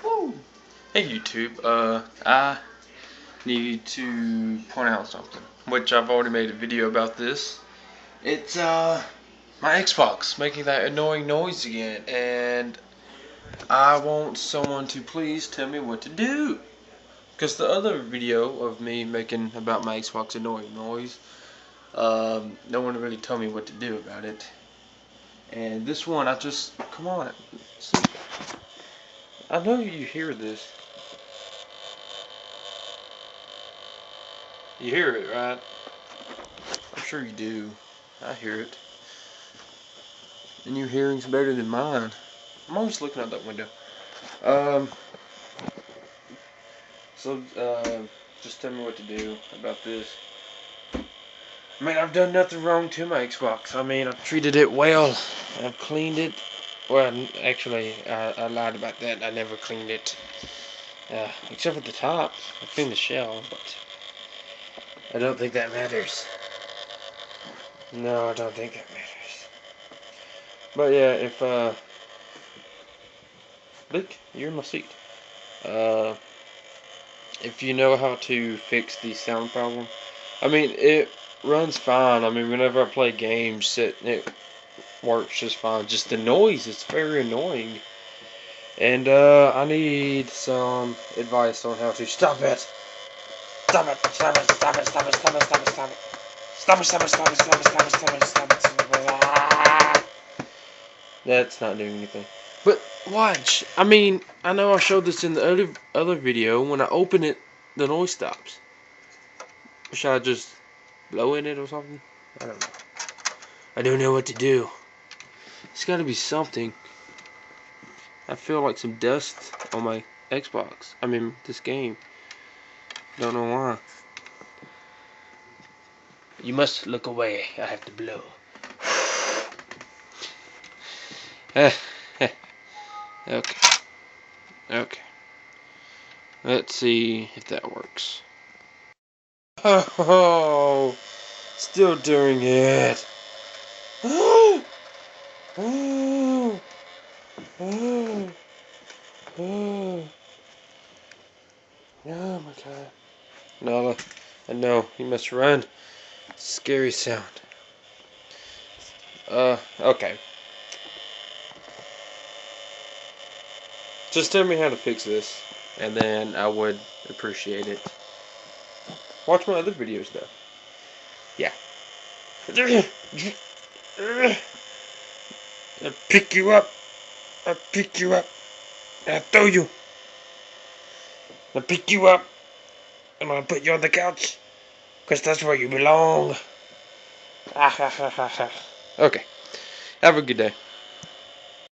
Woo! Hey YouTube, I need to point out something, which I've already made a video about this. It's my Xbox making that annoying noise again, and I want someone to please tell me what to do. Because the other video of me making about my Xbox annoying noise, no one really told me what to do about it. And this one, come on, see, I know you hear this. You hear it, right? I'm sure you do. I hear it. And your hearing's better than mine. I'm always looking out that window. So, just tell me what to do about this. I mean, I've done nothing wrong to my Xbox. I mean, I've treated it well. I've cleaned it. Well, actually, I lied about that. I never cleaned it. Except for the top. I cleaned the shell, but I don't think that matters. No, I don't think that matters. But yeah, look, you're in my seat. If you know how to fix the sound problem, I mean, it runs fine. I mean, whenever I play games, it works just fine. Just the noise is very annoying. And, I need some advice on how to stop it. Stop it, stop it, stop it, stop it, stop it, stop it, stop it. Stop it, stop it, stop it, stop it, stop it, stop it, stop it, stop it. That's not doing anything. But watch. I mean, I know I showed this in the other video. When I open it, the noise stops. Should I just blow in it or something? I don't know. I don't know what to do. It's got to be something. I feel like some dust on my Xbox. I mean, this game. Don't know why. You must look away. I have to blow. Okay. Okay. Let's see if that works. Oh, still doing it. Oh, oh, oh, oh. Oh my god. Nala, I know, you must run. Scary sound. Okay. Just tell me how to fix this, and then I would appreciate it. Watch my other videos, though. Yeah. I'll pick you up. I'll pick you up. I'll throw you. I'll pick you up. I'm gonna put you on the couch. Because that's where you belong. Okay. Have a good day.